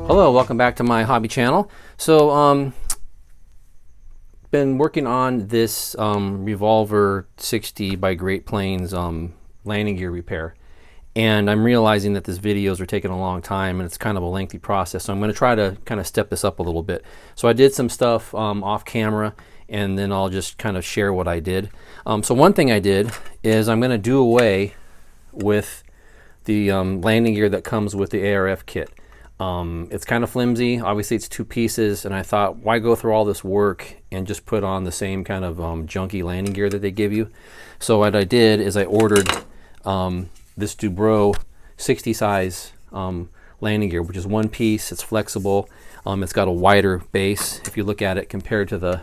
Hello, welcome back to my hobby channel. So been working on this Revolver 60 by Great Planes landing gear repair, and I'm realizing that these videos are taking a long time and it's kind of a lengthy process, so I'm going to try to kind of step this up a little bit. So I did some stuff off camera, and then I'll just kind of share what I did. So one thing I did is I'm going to do away with the landing gear that comes with the ARF kit. It's kind of flimsy. Obviously it's two pieces, and I thought, why go through all this work and just put on the same kind of junky landing gear that they give you. So what I did is I ordered this Dubrow 60 size landing gear, which is one piece. It's flexible. It's got a wider base if you look at it compared to the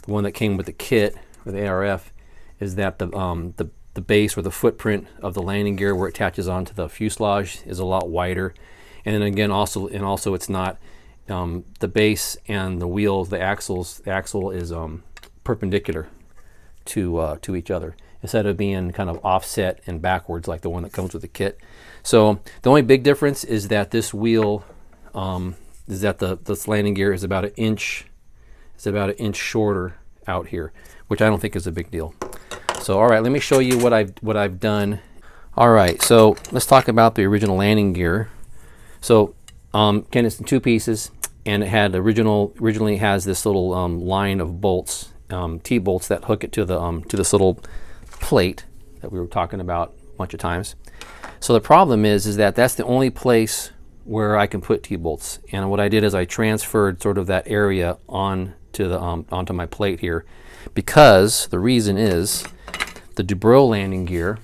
one that came with the kit with the ARF. Is that the base or the footprint of the landing gear where it attaches onto the fuselage is a lot wider, and then again also it's not the base and the wheels, the axle is perpendicular to each other instead of being kind of offset and backwards like the one that comes with the kit. So the only big difference is that this wheel is that this landing gear is about an inch shorter out here, which I don't think is a big deal. So all right, let me show you what I've done. All right, so let's talk about the original landing gear. So again, it's in two pieces, and it had originally has this little line of bolts, T-bolts that hook it to this little plate that we were talking about a bunch of times. So the problem is that that's the only place where I can put T-bolts, and what I did is I transferred sort of that area onto my plate here, because the reason is the Dubrow landing gear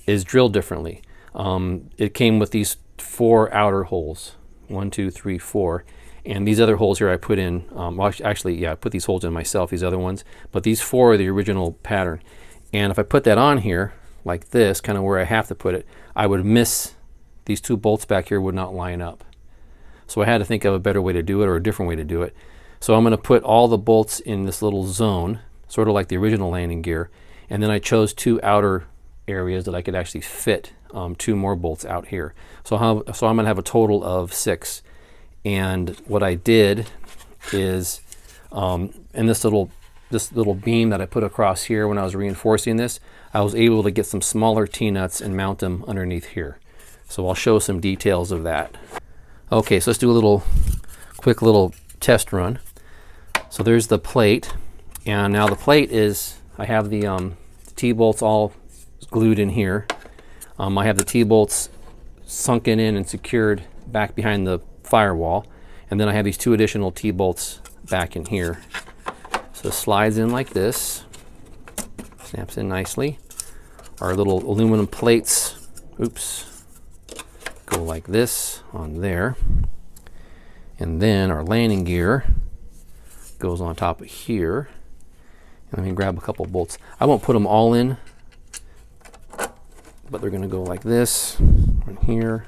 is drilled differently. It came with these 4 outer holes, 1, 2, 3, 4, and these other holes here I put in. Well, actually, yeah, I put these holes in myself, these other ones, but these 4 are the original pattern. And if I put that on here like this, kind of where I have to put it, I would miss these 2 bolts back here, would not line up. So I had to think of a better way to do it, or a different way to do it. So I'm going to put all the bolts in this little zone, sort of like the original landing gear, and then I chose 2 outer areas that I could actually fit 2 more bolts out here. So I'm going to have a total of 6. And what I did is in this little beam that I put across here when I was reinforcing this, I was able to get some smaller T-nuts and mount them underneath here. So I'll show some details of that. Okay, so let's do a quick little test run. So there's the plate, and now the plate is, I have the T-bolts all glued in here. I have the T-bolts sunken in and secured back behind the firewall, and then I have these 2 additional T-bolts back in here. So it slides in like this, snaps in nicely. Our little aluminum plates, go like this on there, and then our landing gear goes on top of here. And let me grab a couple bolts. I won't put them all in, but they're going to go like this on here,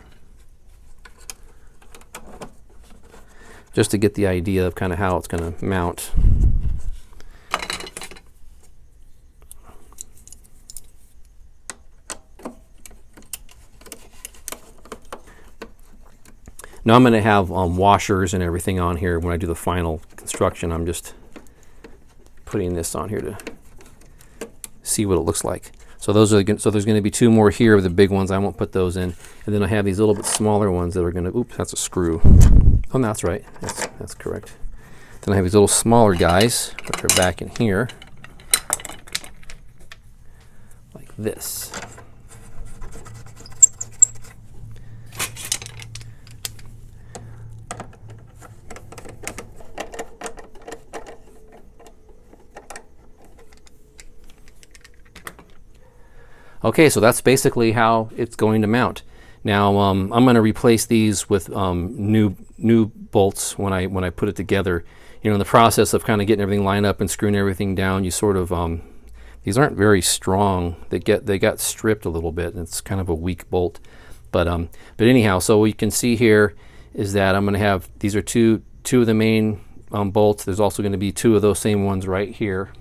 just to get the idea of kind of how it's going to mount. Now I'm going to have washers and everything on here when I do the final construction. I'm just putting this on here to see what it looks like. So there's going to be 2 more here of the big ones. I won't put those in, and then I have these little bit smaller ones that are going to. Oops, that's a screw. Oh, no, that's right. That's correct. Then I have these little smaller guys which are back in here, like this. Okay, so that's basically how it's going to mount. Now I'm going to replace these with new bolts when I put it together. You know, in the process of kind of getting everything lined up and screwing everything down, you sort of these aren't very strong. They got stripped a little bit, and it's kind of a weak bolt. But anyhow, so what you can see here is that I'm going to have, these are two of the main bolts. There's also going to be 2 of those same ones right here,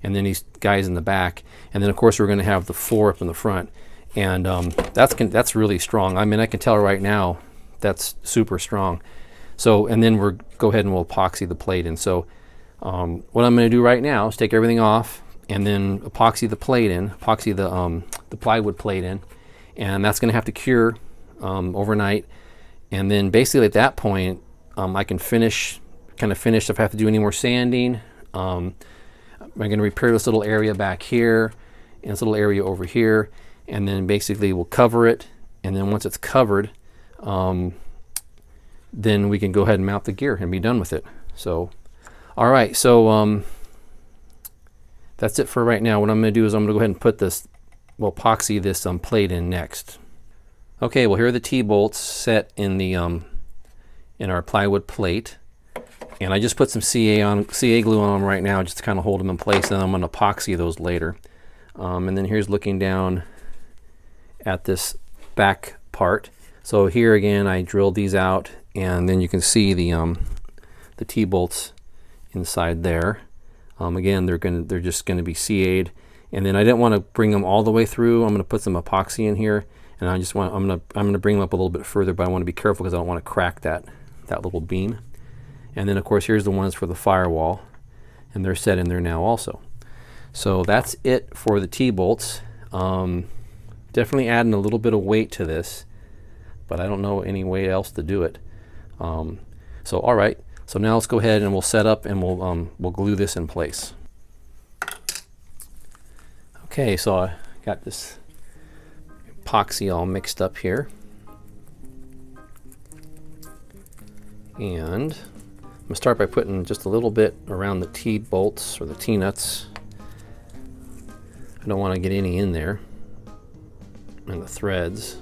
and then these guys in the back, and then of course we're going to have the 4 up in the front. And that's really strong. I mean, I can tell right now that's super strong. So, and then go ahead and we'll epoxy the plate in. So what I'm going to do right now is take everything off and then epoxy the plate in, epoxy the plywood plate in, and that's going to have to cure overnight. And then basically at that point, I can finish if I have to do any more sanding. I'm going to repair this little area back here and this little area over here, and then basically we'll cover it. And then once it's covered, then we can go ahead and mount the gear and be done with it. So, all right, so that's it for right now. What I'm going to do is I'm going to go ahead and put this, we'll epoxy this plate in next. Okay, well here are the T-bolts set in the in our plywood plate, and I just put some CA glue on them right now just to kind of hold them in place, and then I'm going to epoxy those later. And then here's looking down at this back part. So here again, I drilled these out, and then you can see the T-bolts inside there. Again, they're just going to be CA'd, and then I didn't want to bring them all the way through. I'm going to put some epoxy in here, and I'm going to bring them up a little bit further, but I want to be careful because I don't want to crack that little beam. And then of course here's the ones for the firewall, and they're set in there now also. So that's it for the T-bolts. Definitely adding a little bit of weight to this, but I don't know any way else to do it. So all right, so now let's go ahead and we'll set up and we'll glue this in place. Okay, so I got this epoxy all mixed up here, and I'm gonna start by putting just a little bit around the T-bolts or the T-nuts. I don't want to get any in there, and the threads.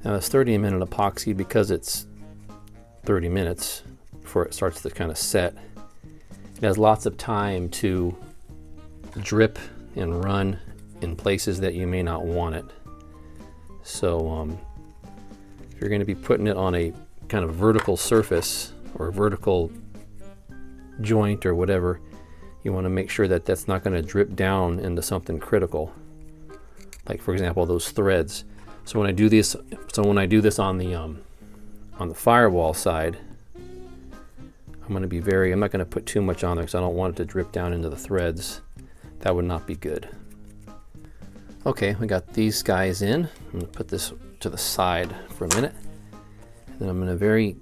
Now it's 30-minute epoxy because it's 30 minutes before it starts to kind of set. It has lots of time to drip and run in places that you may not want it. So if you're going to be putting it on a kind of vertical surface or a vertical joint or whatever, you want to make sure that that's not going to drip down into something critical, like for example those threads. So when I do this, on the firewall side, I'm not going to put too much on there because I don't want it to drip down into the threads. That would not be good. Okay, we got these guys in. I'm going to put this to the side for a minute. And then I'm going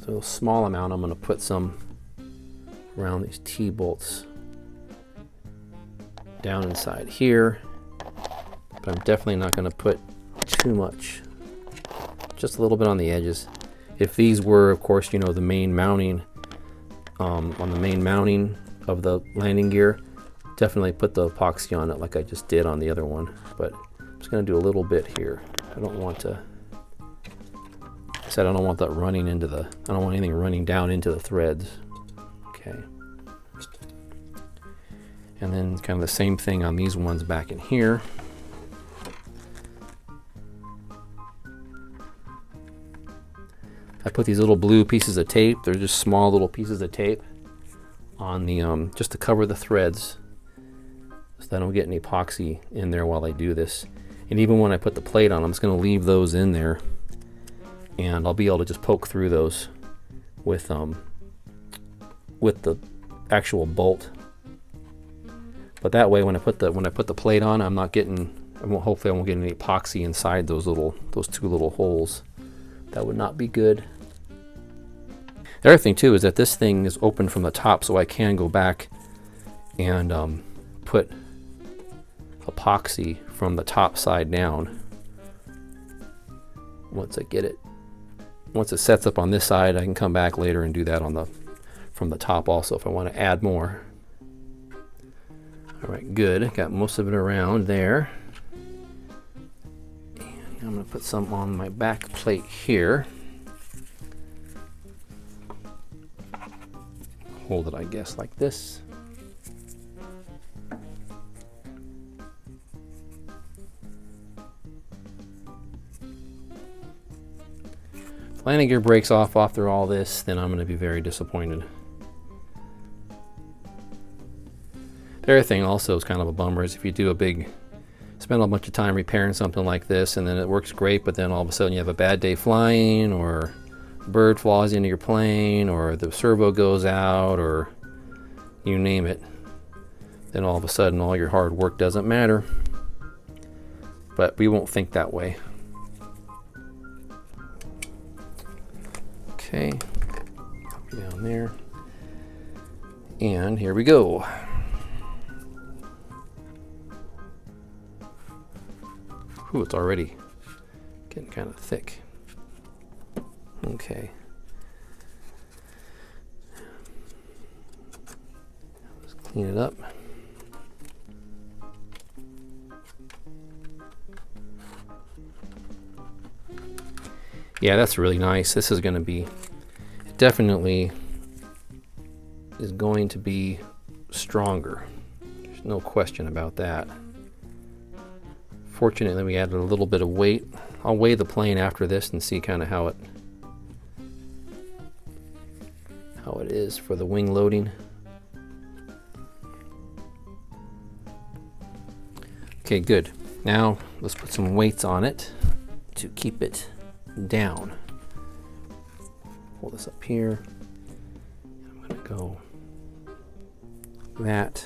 to a small amount, I'm going to put some around these T-bolts down inside here. But I'm definitely not going to put too much. Just a little bit on the edges. If these were, of course, you know, the main mounting, on the main mounting of the landing gear, definitely put the epoxy on it like I just did on the other one. But I'm just going to do a little bit here. I don't want to, I said I don't want that running into the, I don't want anything running down into the threads. Okay. And then kind of the same thing on these ones back in here. I put these little blue pieces of tape, they're just small little pieces of tape on the, just to cover the threads so that I don't get any epoxy in there while I do this. And even when I put the plate on, I'm just going to leave those in there, and I'll be able to just poke through those with the actual bolt. But that way, when I put the plate on, I'm not getting, hopefully I won't get any epoxy inside those two little holes. That would not be good. The other thing too is that this thing is open from the top, so I can go back and put epoxy from the top side down. Once I get it, once it sets up on this side, I can come back later and do that from the top also if I want to add more. All right, good. Got most of it around there. And I'm going to put some on my back plate here. Hold it, I guess, like this. If landing gear breaks off after all this, then I'm going to be very disappointed. The other thing also is kind of a bummer is if you do a big, spend a bunch of time repairing something like this, and then it works great, but then all of a sudden you have a bad day flying, or a bird flies into your plane, or the servo goes out, or you name it. Then all of a sudden all your hard work doesn't matter. But we won't think that way. Okay, copy down there. And here we go. Ooh, it's already getting kind of thick. Okay. Let's clean it up. Yeah, that's really nice. This is going to be, it definitely is going to be stronger. There's no question about that. Fortunately, we added a little bit of weight. I'll weigh the plane after this and see kind of how it is for the wing loading. Okay, good. Now let's put some weights on it to keep it down. Pull this up here. I'm going to go that.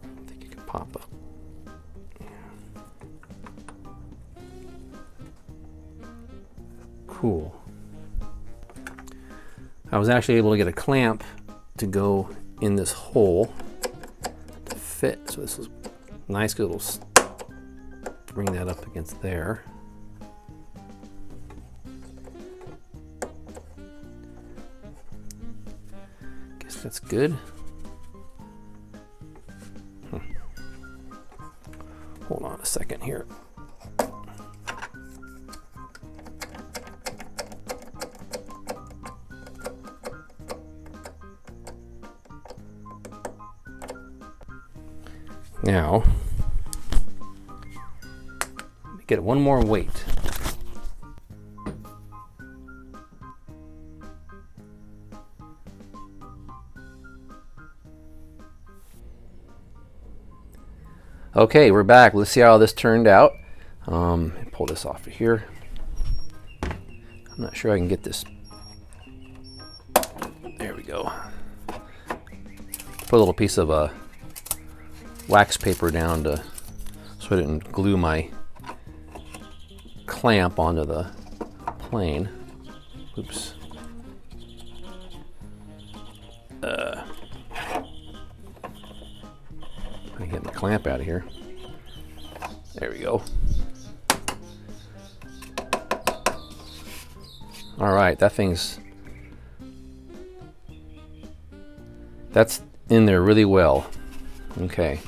I think it can pop up. Cool. I was actually able to get a clamp to go in this hole to fit. So this is nice, good little, bring that up against there. Guess that's good. Hold on a second here. Now, get one more weight. Okay, we're back. Let's see how this turned out. Pull this off of here. I'm not sure I can get this. There we go. Put a little piece of wax paper down so I didn't glue my clamp onto the plane. Oops. I can get my clamp out of here. There we go. All right, that's in there really well. Okay.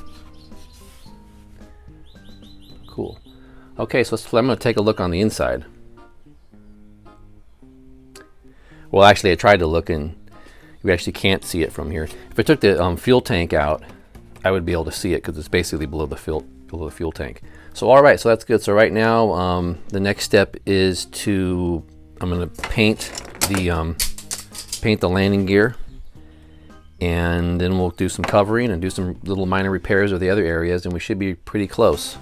Cool. Okay, so I'm going to take a look on the inside. Well, actually, I tried to look, and you actually can't see it from here. If I took the fuel tank out, I would be able to see it because it's basically below the fuel tank. So, all right, so that's good. So right now, the next step is I'm going to paint the landing gear, and then we'll do some covering and do some little minor repairs of the other areas, and we should be pretty close.